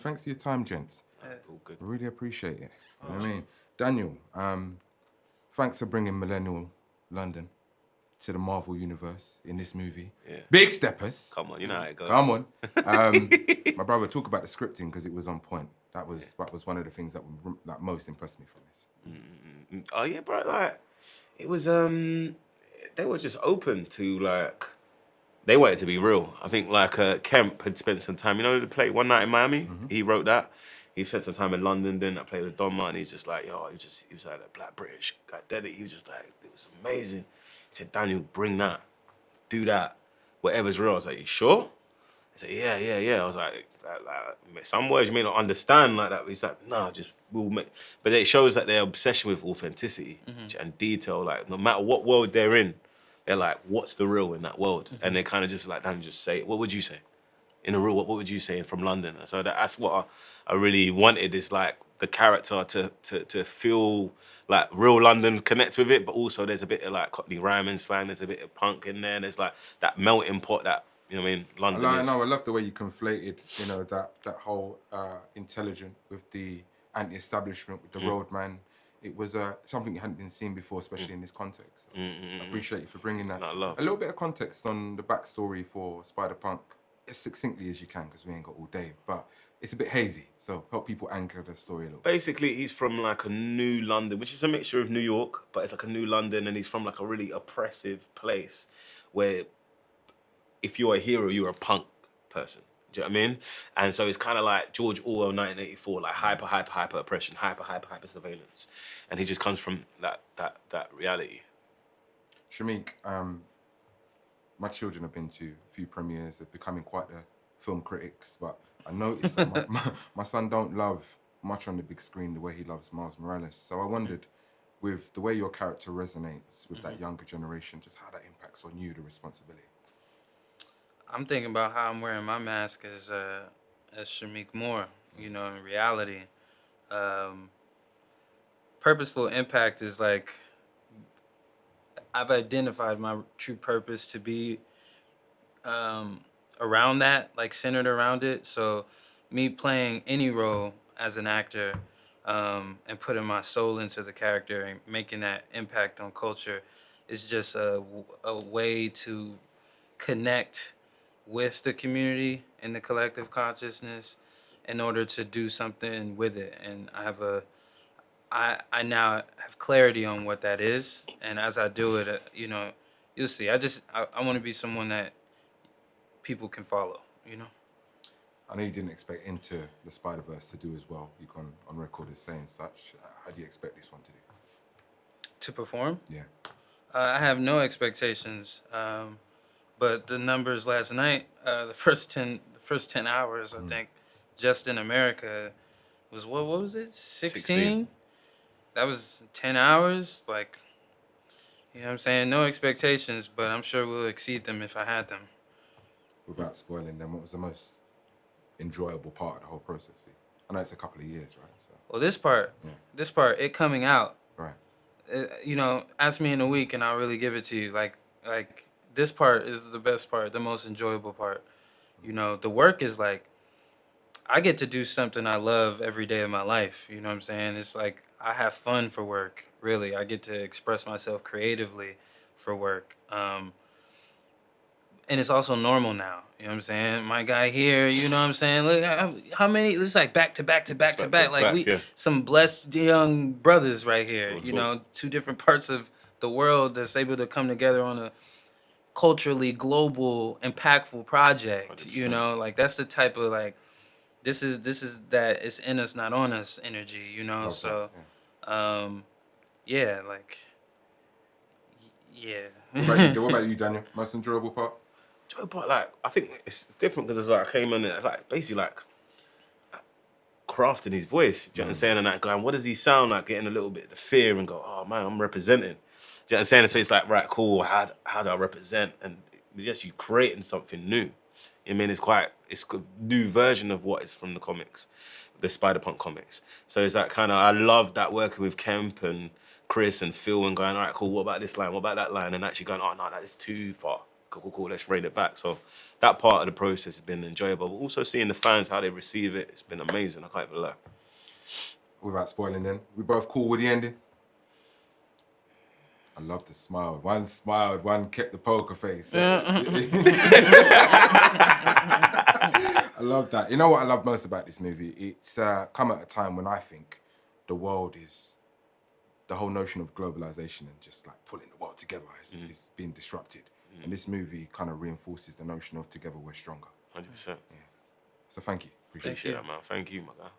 Thanks for your time, gents. All good. I really appreciate it. You know what I mean? Daniel, thanks for bringing Millennial London to the Marvel universe in this movie. Yeah. Big steppers. Come on, you know how it goes. Come on. My brother, talk about the scripting because it was on point. That was one of the things that most impressed me from this. Oh yeah, bro. Like, it was. They were just open to like. They wanted to be real. I think like Kemp had spent some time. You know, the play One Night in Miami. Mm-hmm. He wrote that. He spent some time in London. Then I played with Don Martin. He's just like, yo, he was like a black British guy. He was just like, it was amazing. He said, Daniel, bring that, do that, whatever's real. I was like, you sure? He said, yeah. I was like, some words you may not understand like that. But he's like, nah, just we'll make. But it shows that their obsession with authenticity and detail. Like no matter what world they're in, they're like, what's the real in that world? And they kind of just like, Daniel, just say it. What would you say? In a real, what would you say from London? So that's what I really wanted is like the character to feel like real London, connect with it, but also there's a bit of like Cockney rhyming slang, there's a bit of punk in there, and there's like that melting pot that, you know what I mean, London is. I love the way you conflated, you know, that whole intelligent with the anti-establishment, with the roadman. It was something that hadn't been seen before, especially in this context. So I appreciate you for bringing that. A little bit of context on the backstory for Spider-Punk, as succinctly as you can, because we ain't got all day, but it's a bit hazy, so help people anchor the story a little bit. Basically, he's from like a new London, which is a mixture of New York, but it's like a new London, and he's from like a really oppressive place where if you're a hero, you're a punk person. Do you know what I mean? And so it's kind of like George Orwell, 1984, like hyper oppression, hyper surveillance, and he just comes from that reality. Shameik, my children have been to a few premieres. They're becoming quite the film critics, but I noticed that my son don't love much on the big screen the way he loves Miles Morales. So I wondered, with the way your character resonates with that younger generation, just how that impacts on you, the responsibility. I'm thinking about how I'm wearing my mask as Shameik Moore, you know, in reality. Purposeful impact is like, I've identified my true purpose to be around that, like centered around it. So me playing any role as an actor and putting my soul into the character and making that impact on culture is just a way to connect with the community and the collective consciousness in order to do something with it. And I now have clarity on what that is. And as I do it, you know, you'll see. I want to be someone that people can follow, you know? I know you didn't expect Into the Spider-Verse to do as well. You gone on record as saying such. How do you expect this one to do? To perform? Yeah. I have no expectations. But the numbers last night, the first 10 hours, I think, just in America was what was it? 16? That was 10 hours. Like, you know what I'm saying? No expectations, but I'm sure we'll exceed them if I had them. Without spoiling them, what was the most enjoyable part of the whole process for you? I know it's a couple of years, right? So. Well, this part, it coming out. Right. You know, ask me in a week and I'll really give it to you. Like this part is the best part, the most enjoyable part. You know, the work is like, I get to do something I love every day of my life. You know what I'm saying? It's like, I have fun for work, really. I get to express myself creatively for work. And it's also normal now. You know what I'm saying? My guy here, you know what I'm saying? Look, how many, it's like back to back. Like we, some blessed young brothers right here, you know, two different parts of the world that's able to come together on a culturally global, impactful project. 100%. You know, like that's the type of like, this is that it's in us, not on us energy, you know? Okay. So, yeah, like, yeah. What about you, Daniel? Most enjoyable part? Enjoyable part, like, I think it's different because it's like, I came in and it's like, basically like, crafting his voice, do you know what I'm saying? And that going, what does he sound like? Getting a little bit of the fear and go, oh man, I'm representing. Do you know what I'm saying? And so it's like, right, cool, how do I represent? And it's just you creating something new. I mean, it's a new version of what is from the comics, the Spider-Punk comics. So it's that kind of, I love that working with Kemp and Chris and Phil and going, all right, cool, what about this line? What about that line? And actually going, oh no, that is too far. cool, let's rein it back. So that part of the process has been enjoyable. But also seeing the fans, how they receive it, it's been amazing. I can't even lie. Without spoiling then, we both cool with the ending? I love the smile. One smiled, one kept the poker face. I love that. You know what I love most about this movie? It's come at a time when I think the world is, the whole notion of globalization and just like pulling the world together is being disrupted. And this movie kind of reinforces the notion of together we're stronger. 100%. Yeah. So thank you. Appreciate it. Appreciate that, man. Thank you, my guy.